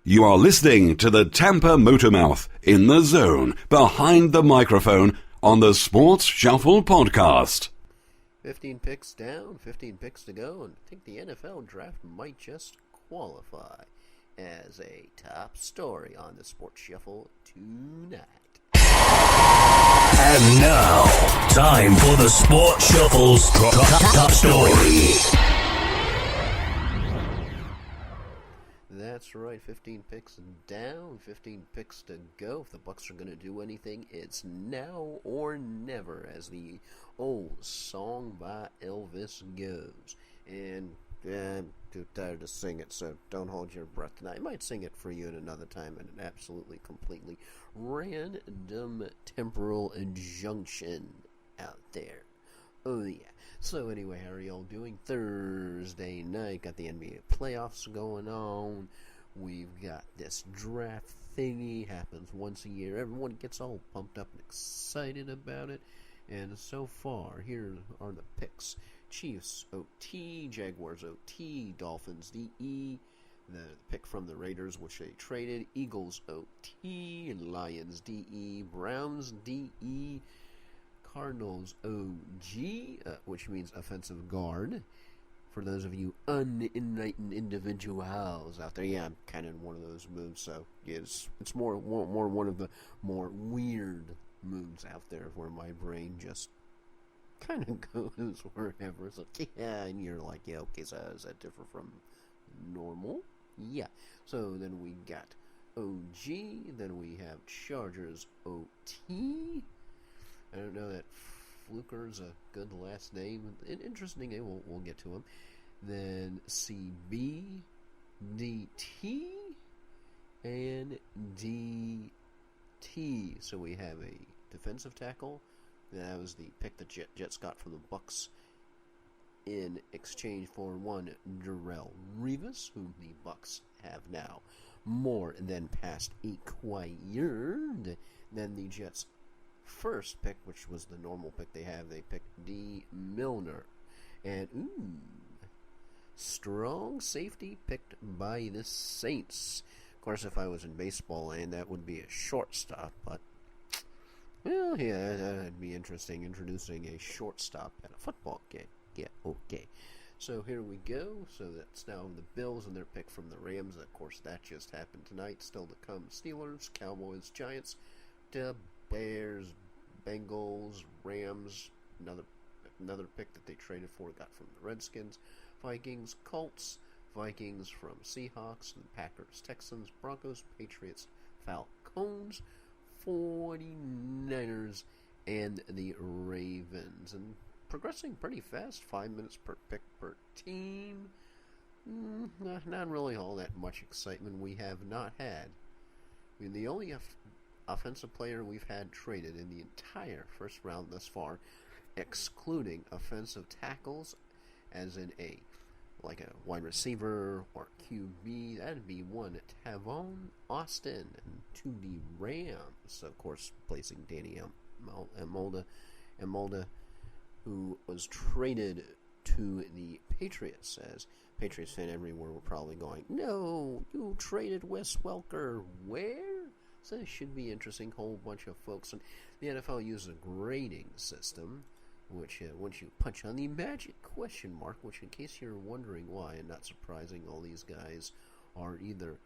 You are listening to the Tampa Motormouth in the zone, behind the microphone on the Sports Shuffle podcast. 15 picks down, 15 picks to go, and I think the NFL draft might just qualify as a top story on the Sports Shuffle tonight. And now, time for the Sports Shuffle's top story. That's right, 15 picks down, 15 picks to go. If the Bucs are going to do anything, it's now or never, as the old song by Elvis goes. And I'm too tired to sing it, so don't hold your breath tonight. I might sing it for you at another time in an absolutely, completely random temporal junction out there. Oh, yeah. So anyway, how are y'all doing? Thursday night, got the NBA playoffs going on. We've got this draft thingy, happens once a year. Everyone gets all pumped up and excited about it. And so far, here are the picks. Chiefs OT, Jaguars OT, Dolphins DE, the pick from the Raiders, which they traded, Eagles OT, Lions DE, Browns DE, Cardinals OG, which means offensive guard. For those of you unenlightened individuals out there, yeah, I'm kind of in one of those moves, so it's more one of the more weird moves out there where my brain just kind of goes wherever. It's like, yeah, and you're like, yeah, okay, so how does that differ from normal? Yeah. So then we got OG, then we have Chargers OT. I don't know that Fluker's a good last name. Interesting name, we'll get to him. Then CB, DT, and DT. So we have a defensive tackle. That was the pick the Jets got from the Bucs in exchange for one Darrelle Revis, whom the Bucs have now more than past acquired. Then the Jets' first pick, which was the normal pick they have, they picked D. Milner. And, strong safety picked by the Saints. Of course, if I was in baseball land, that would be a shortstop, but, well, yeah, that'd be interesting, introducing a shortstop at a football game. Yeah, okay. So here we go. So that's now the Bills and their pick from the Rams. Of course, that just happened tonight. Still to come, Steelers, Cowboys, Giants, Bears, Bengals, Rams, another pick that they traded for, got from the Redskins, Vikings, Colts, Vikings from Seahawks, and Packers, Texans, Broncos, Patriots, Falcons, 49ers, and the Ravens. And progressing pretty fast, 5 minutes per pick per team. Not really all that much excitement. We have not had. I mean, the only offensive player we've had traded in the entire first round thus far, excluding offensive tackles, as in like a wide receiver or QB, that'd be one Tavon Austin, and to the Rams, of course, placing Danny Amendola, who was traded to the Patriots. As Patriots fan everywhere were probably going, no, you traded Wes Welker, where? So it should be interesting, whole bunch of folks. And the NFL uses a grading system, which once you punch on the magic question mark, which in case you're wondering why, and not surprising, all these guys are either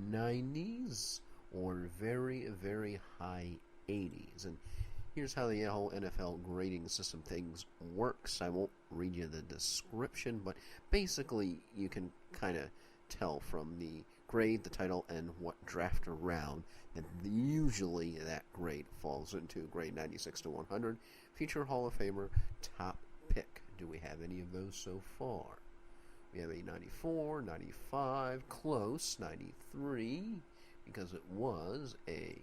90s or very, very high 80s. And here's how the whole NFL grading system things works. I won't read you the description, but basically you can kind of tell from the grade, the title, and what draft round, and usually that grade falls into grade 96 to 100. Future Hall of Famer, top pick. Do we have any of those so far? We have a 94, 95, close, 93, because it was a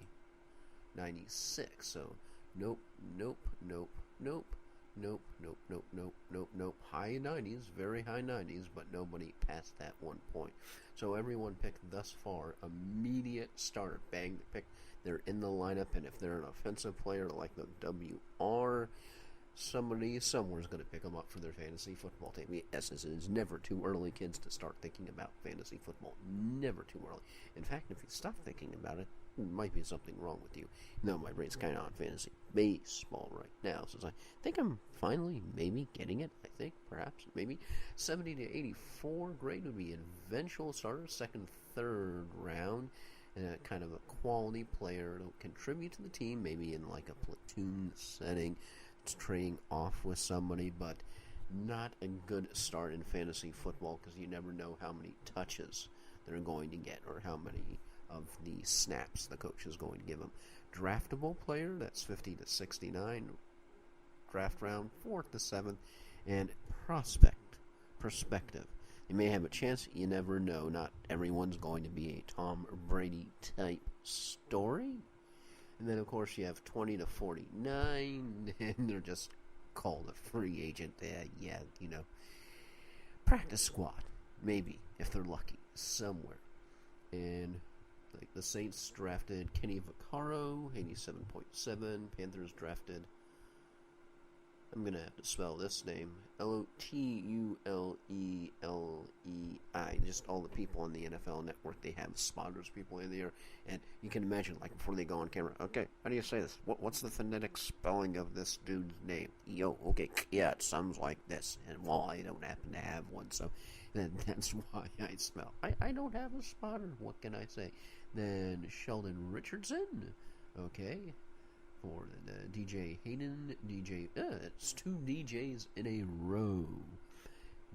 96. So, nope. High 90s, very high 90s, but nobody past that one point. So everyone picked thus far immediate starter. Bang, the pick. They're in the lineup, and if they're an offensive player like the WR, somebody somewhere's going to pick them up for their fantasy football team. Yes, it is never too early, kids, to start thinking about fantasy football. Never too early. In fact, if you stop thinking about it, there might be something wrong with you. No, my brain's kind of on fantasy baseball right now, since I think I'm finally maybe getting it. I think, perhaps, maybe 70 to 84 grade would be an eventual starter, second, third round. Kind of a quality player to contribute to the team, maybe in like a platoon setting, trading off with somebody, but not a good start in fantasy football because you never know how many touches they're going to get or how many of the snaps the coach is going to give them. Draftable player, that's 50 to 69, draft round 4th to 7th, and perspective. You may have a chance, you never know. Not everyone's going to be a Tom Brady type story. And then, of course, you have 20 to 49, and they're just called a free agent. Practice squad, maybe, if they're lucky, somewhere. And like the Saints drafted Kenny Vaccaro, 87.7. Panthers drafted, I'm going to have to spell this name, Lotuleei. Just all the people on the NFL network, they have spotters, people in there, and you can imagine, like, before they go on camera, okay, how do you say this? What's the phonetic spelling of this dude's name? Okay, yeah, it sounds like this, and well, I don't happen to have one, so that's why I spell. I don't have a spotter, what can I say? Then Sheldon Richardson, okay, for the DJ Hayden, it's 2 DJs in a row.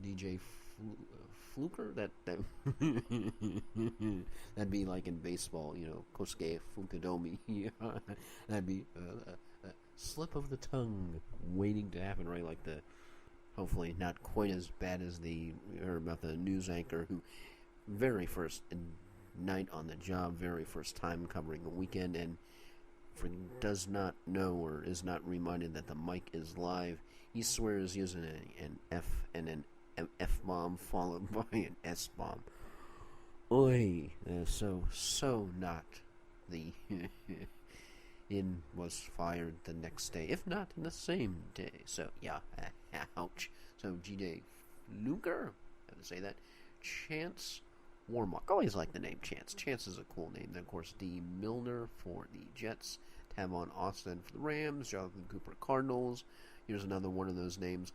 DJ Fluker, that'd be like in baseball, Kosuke Funkadomi. That'd be a slip of the tongue waiting to happen, right? Like hopefully not quite as bad as about the news anchor who very first night on the job, very first time covering a weekend, and does not know or is not reminded that the mic is live, he swears using an F and an F-bomb followed by an S-bomb. Oi, so not the in was fired the next day, if not in the same day. So, yeah, ouch. So, G.J. Luger, how to say that, Chance Warmock. Always like the name Chance. Chance is a cool name. Then, of course, D. Milner for the Jets. Tavon Austin for the Rams. Jonathan Cooper Cardinals. Here's another one of those names.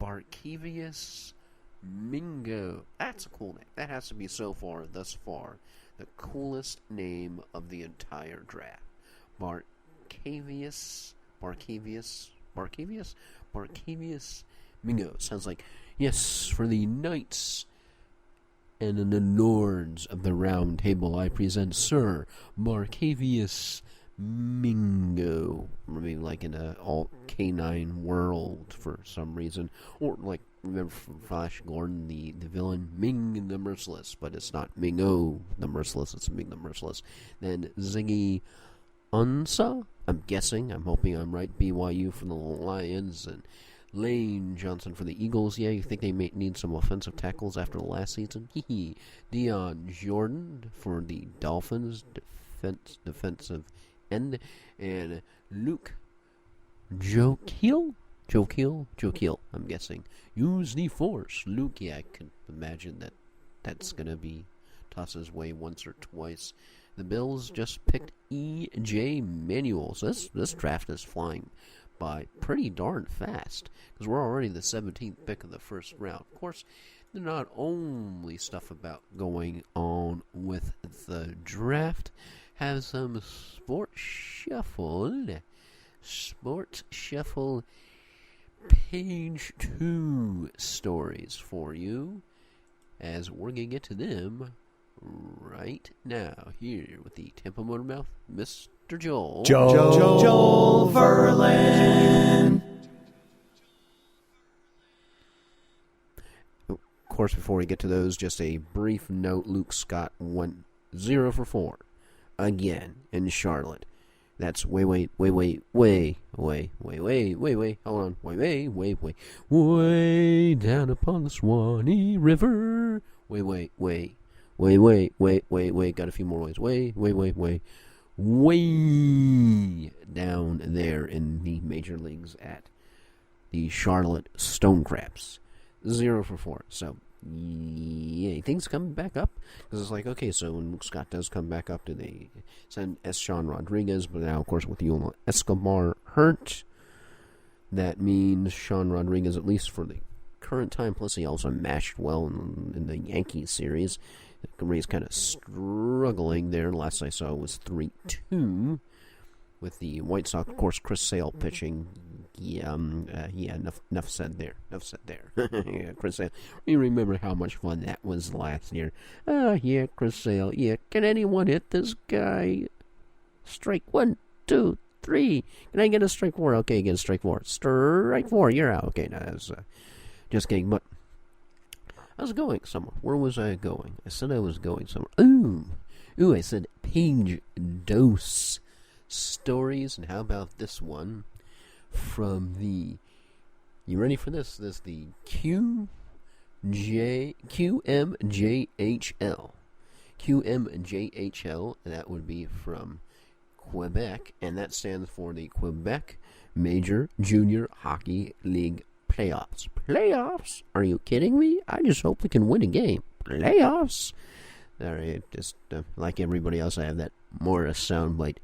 Barkevius Mingo. That's a cool name. That has to be thus far, the coolest name of the entire draft. Barkevius Mingo. Sounds like, yes, for the Knights and in the Lords of the Round Table, I present Sir Barkevius Mingo. Maybe like in a all canine world for some reason. Or like, remember from Flash Gordon, the villain, Ming the Merciless. But it's not Mingo the Merciless, it's Ming the Merciless. Then Ziggy Ansah, I'm hoping I'm right, BYU for the Lions, and Lane Johnson for the Eagles. Yeah, you think they may need some offensive tackles after the last season? Dion Jordan for the Dolphins, defensive end, and Luke Jokiel, I'm guessing. Use the Force. Luke, yeah, I can imagine that's going to be tossed his way once or twice. The Bills just picked E.J. Manuel, so this draft is flying by pretty darn fast, because we're already the 17th pick of the first round. Of course, there's not only stuff about going on with the draft, have some Sports Shuffle page 2 stories for you, as we're going to get to them right now, here with the Tampa Motor Mouth, Mr. Joel Verlin. Of course, before we get to those, just a brief note. Luke Scott went 0 for 4 again in Charlotte. That's way, hold on, way down upon the Swanee River. Wait, got a few more ways. Way down there in the major leagues at the Charlotte Stonecraps. 0 for 4. So, yeah, things coming back up. Because it's like, okay, so when Luke Scott does come back up, do they send Sean Rodriguez? But now, of course, with Yoel Escobar hurt, that means Sean Rodriguez, at least for the current time, plus he also matched well in the Yankees series. Ray's kind of struggling there. Last I saw was 3-2 with the White Sox. Of course, Chris Sale pitching. Yeah, enough said there. Yeah, Chris Sale. You remember how much fun that was last year. Yeah, Chris Sale. Yeah, can anyone hit this guy? Strike 1, 2, 3. Can I get a strike 4? Okay, get a strike 4. Strike 4, you're out. Okay, no, that was just kidding, but I was going somewhere. Where was I going? I said I was going somewhere. Ooh, I said page dose stories, and how about this one from the, you ready for this? This is the QMJHL, that would be from Quebec, and that stands for the Quebec Major Junior Hockey League Playoffs. Playoffs? Are you kidding me? I just hope we can win a game. Playoffs? Alright, just like everybody else, I have that Morris soundbite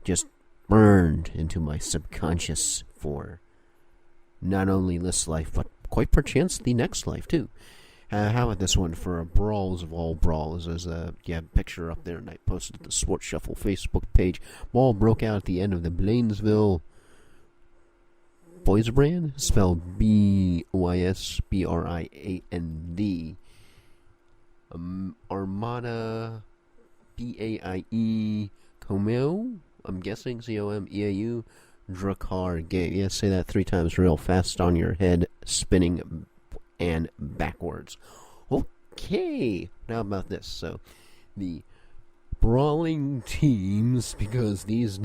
just burned into my subconscious for not only this life, but quite perchance the next life, too. How about this one for brawls of all brawls? There's a picture up there, and I posted it to the Sports Shuffle Facebook page. Ball broke out at the end of the Blainesville Boys Brand, spelled BYSBRIAND. Armada BAIE Comeo, I'm guessing COMEAU Drakkar game. Yeah, say that 3 times real fast on your head, spinning and backwards. Okay, now about this. So, the brawling teams, because these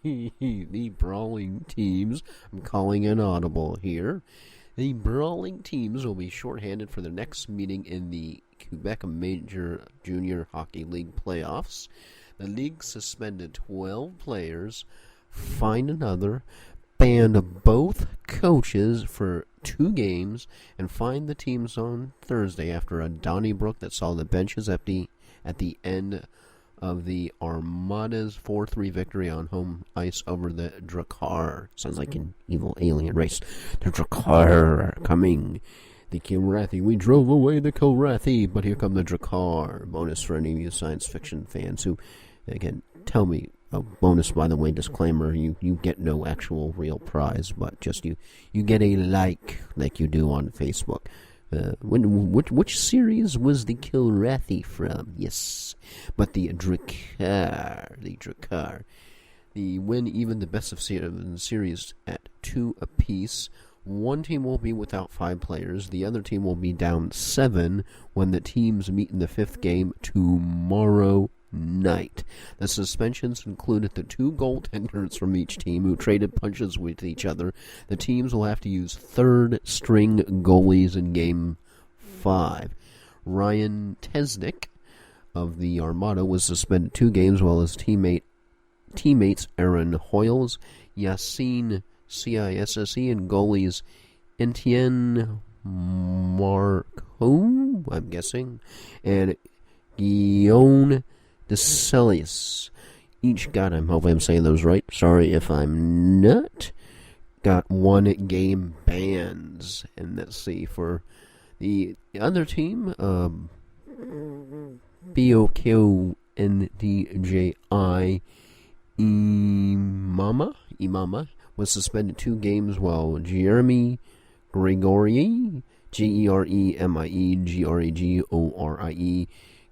the brawling teams, I'm calling an audible here. The brawling teams will be shorthanded for their next meeting in the Quebec Major Junior Hockey League playoffs. The league suspended 12 players, fined another, banned both coaches for 2 games, and fined the teams on Thursday after a Donnybrook that saw the benches at the end of the Armada's 4-3 victory on home ice over the Drakkar. Sounds like an evil alien race. The Drakkar are coming. The Kilrathi. We drove away the Kilrathi, but here come the Drakkar. Bonus for any of you science fiction fans who, again, tell me, a bonus, by the way, disclaimer, you get no actual real prize, but just you get a like you do on Facebook. Which series was the Kilrathi from? Yes, but the Drakkar. The win even the best of 7 series at 2 apiece. One team will be without 5 players. The other team will be down 7 when the teams meet in the 5th game tomorrow night. The suspensions included the 2 goaltenders from each team who traded punches with each other. The teams will have to use 3rd-string goalies in Game 5. Ryan Tesnick of the Armada was suspended 2 games, while his teammates Aaron Hoyles, Yassine CISSE, and goalies Etienne Marco, I'm guessing, and Guillaume DeCelius. Each got, I hope I'm saying those right, sorry if I'm not, got 1 game bans. And let's see, for the other team, BOKONDJI Imama was suspended 2 games, while Jeremy Gregory, GEREMIE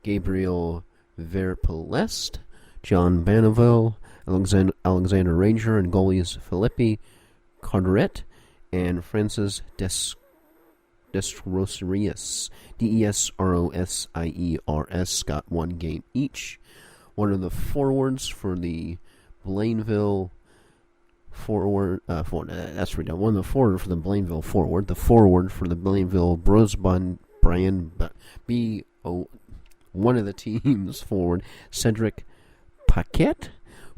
Gabriel Verpelest, John Banneville, Alexander Ranger, and goalies Philippe Carteret and Francis Desrosiers, DESROSIERS, got 1 game each. One of the forwards for the Blainville forward, that's redundant. One of the forward for the Blainville forward, the forward for the Blainville Brosbon Brian one of the team's forward, Cedric Paquette,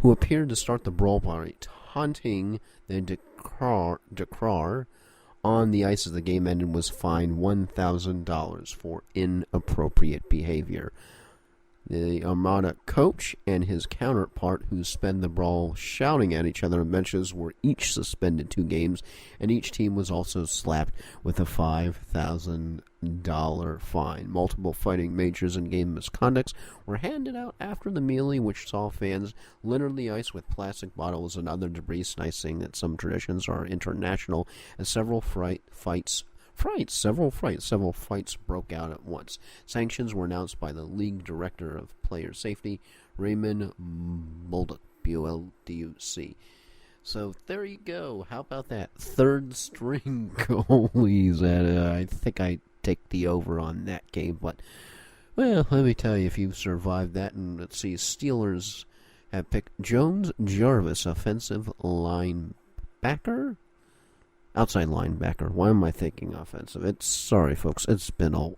who appeared to start the brawl by taunting the Dakar on the ice as the game ended was fined $1,000 for inappropriate behavior. The Armada coach and his counterpart, who spent the brawl shouting at each other on benches, were each suspended 2 games, and each team was also slapped with a $5,000 fine. Multiple fighting majors and game misconducts were handed out after the melee, which saw fans litter the ice with plastic bottles and other debris, slicing that some traditions are international, as several fights broke out at once. Sanctions were announced by the league director of player safety, Raymond Bolduc, BOLDUC. So there you go. How about that? Third string goalies. I think I take the over on that game. But, well, let me tell you, if you survived that, and let's see, Steelers have picked Jones Jarvis, offensive linebacker. Outside linebacker. Why am I thinking offensive? Sorry, folks. It's been one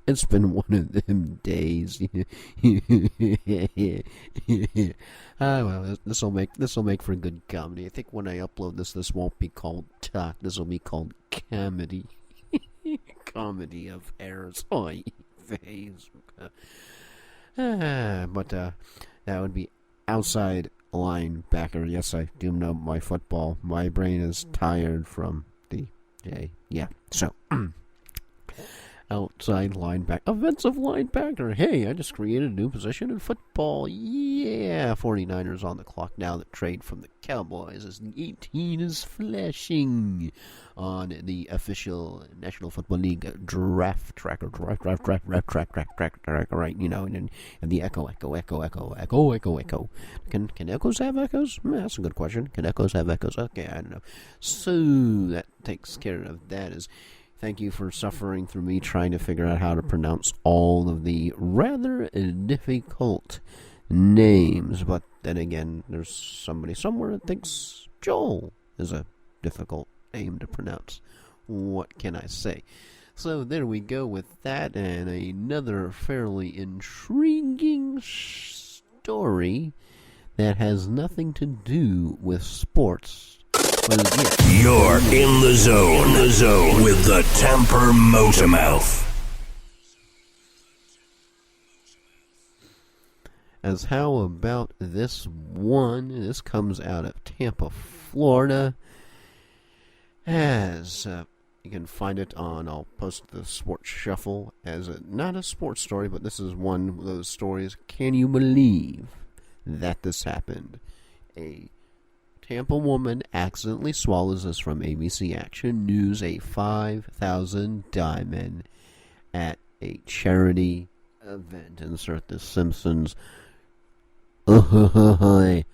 of them days. Well, this will make for good comedy. I think when I upload this won't be called talk. This will be called comedy. Comedy of errors. But that would be outside linebacker. Yes, I do know my football. My brain is tired from the day. Yeah, so outside linebacker, offensive linebacker. Hey, I just created a new position in football. Yeah, 49ers on the clock now. The trade from the Cowboys as the 18 is flashing on the official National Football League draft tracker. Right, you know, and the echo. Can echoes have echoes? That's a good question. Can echoes have echoes? Okay, I don't know. So that takes care of that. Thank you for suffering through me trying to figure out how to pronounce all of the rather difficult names. But then again, there's somebody somewhere that thinks Joel is a difficult name to pronounce. What can I say? So there we go with that, and another fairly intriguing story that has nothing to do with sports. You're in the zone with the Tampa Motormouth. As how about this one? This comes out of Tampa, Florida. As you can find it on, I'll post the Sports Shuffle as not a sports story, but this is one of those stories. Can you believe that this happened? A Tampa woman accidentally swallows, this from ABC Action News, a 5,000 diamond at a charity event. Insert the Simpsons soundbite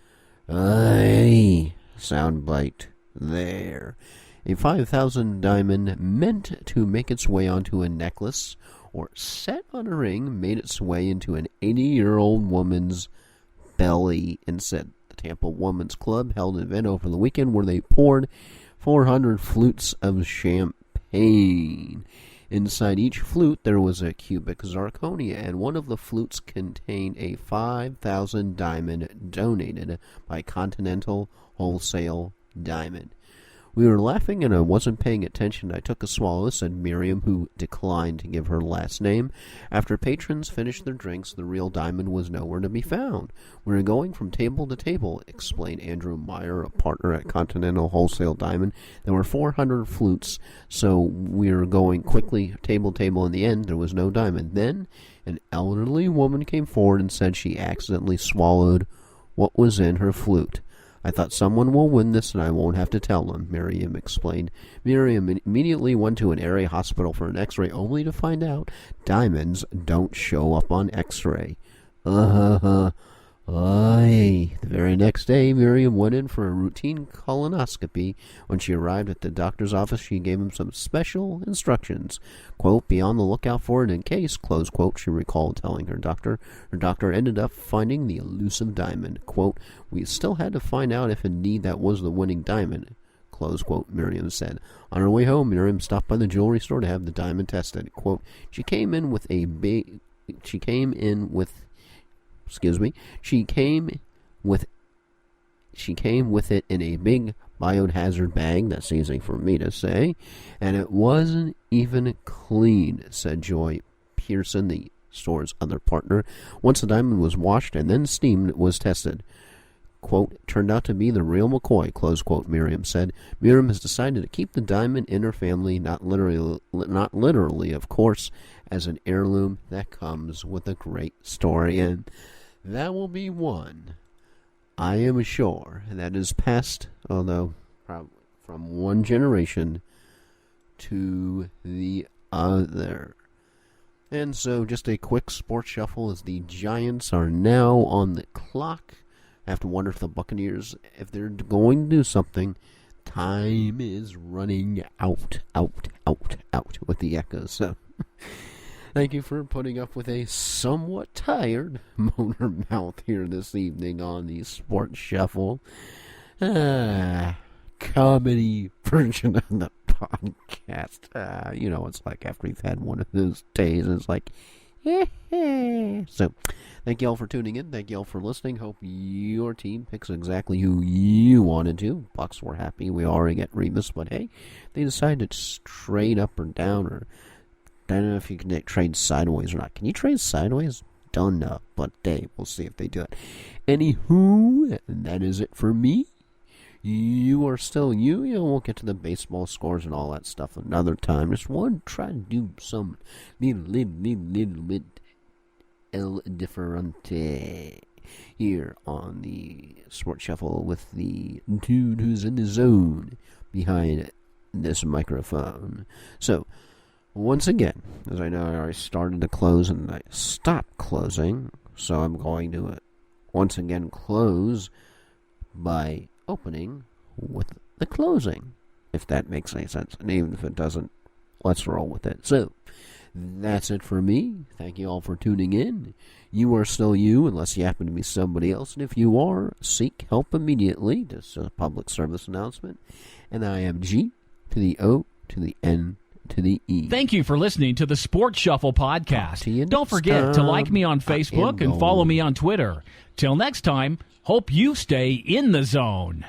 there. A 5,000 diamond meant to make its way onto a necklace or set on a ring made its way into an 80-year-old woman's belly instead. Tampa Women's Club held an event over the weekend where they poured 400 flutes of champagne. Inside each flute there was a cubic zirconia, and one of the flutes contained a 5,000 diamond donated by Continental Wholesale Diamond. We were laughing and I wasn't paying attention. I took a swallow, said Miriam, who declined to give her last name. After patrons finished their drinks, the real diamond was nowhere to be found. We were going from table to table, explained Andrew Meyer, a partner at Continental Wholesale Diamond. There were 400 flutes, so we were going quickly table to table. In the end, there was no diamond. Then an elderly woman came forward and said she accidentally swallowed what was in her flute. I thought someone will win this and I won't have to tell them, Miriam explained. Miriam immediately went to an area hospital for an x-ray, only to find out diamonds don't show up on x-ray. The very next day, Miriam went in for a routine colonoscopy. When she arrived at the doctor's office, she gave him some special instructions. Quote, be on the lookout for it in case, close quote, she recalled telling her doctor. Her doctor ended up finding the elusive diamond. Quote, we still had to find out if indeed that was the winning diamond, close quote, Miriam said. On her way home, Miriam stopped by the jewelry store to have the diamond tested. Quote, she came with it in a big biohazard bag. That's easy for me to say. And it wasn't even clean, said Joy Pearson, the store's other partner. Once the diamond was washed and then steamed, it was tested. Quote, turned out to be the real McCoy, close quote, Miriam said. Miriam has decided to keep the diamond in her family, not literally, of course, as an heirloom that comes with a great story. And that will be one, I am sure, that is passed, although probably from one generation to the other. And so just a quick sports shuffle as the Giants are now on the clock. I have to wonder if the Buccaneers, if they're going to do something, time is running out with the Echoes. So, thank you for putting up with a somewhat tired motor mouth here this evening on the Sports Shuffle. Comedy version of the podcast. You know, it's like after we've had one of those days, it's like, so, thank you all for tuning in. Thank you all for listening. Hope your team picks exactly who you wanted to. Bucks were happy. We already get Rebus, but hey, they decided to trade up or down, or I don't know if you can trade sideways or not. Can you trade sideways? Don't know, but hey, we'll see if they do it. Anywho, that is it for me. You are still you. You know, we'll get to the baseball scores and all that stuff another time. Just want to try to do some little bit el differente here on the Sports Shuffle with the dude who's in the zone behind this microphone. So, once again, as I know I already started to close and I stopped closing, so I'm going to once again close by opening with the closing, if that makes any sense. And even if it doesn't, let's roll with it. So, that's it for me. Thank you all for tuning in. You are still you, unless you happen to be somebody else. And if you are, seek help immediately. This is a public service announcement. And I am G to the O to the N to the E. Thank you for listening to the Sports Shuffle podcast. Don't forget to like me on Facebook and follow me on Twitter. Till next time, hope you stay in the zone.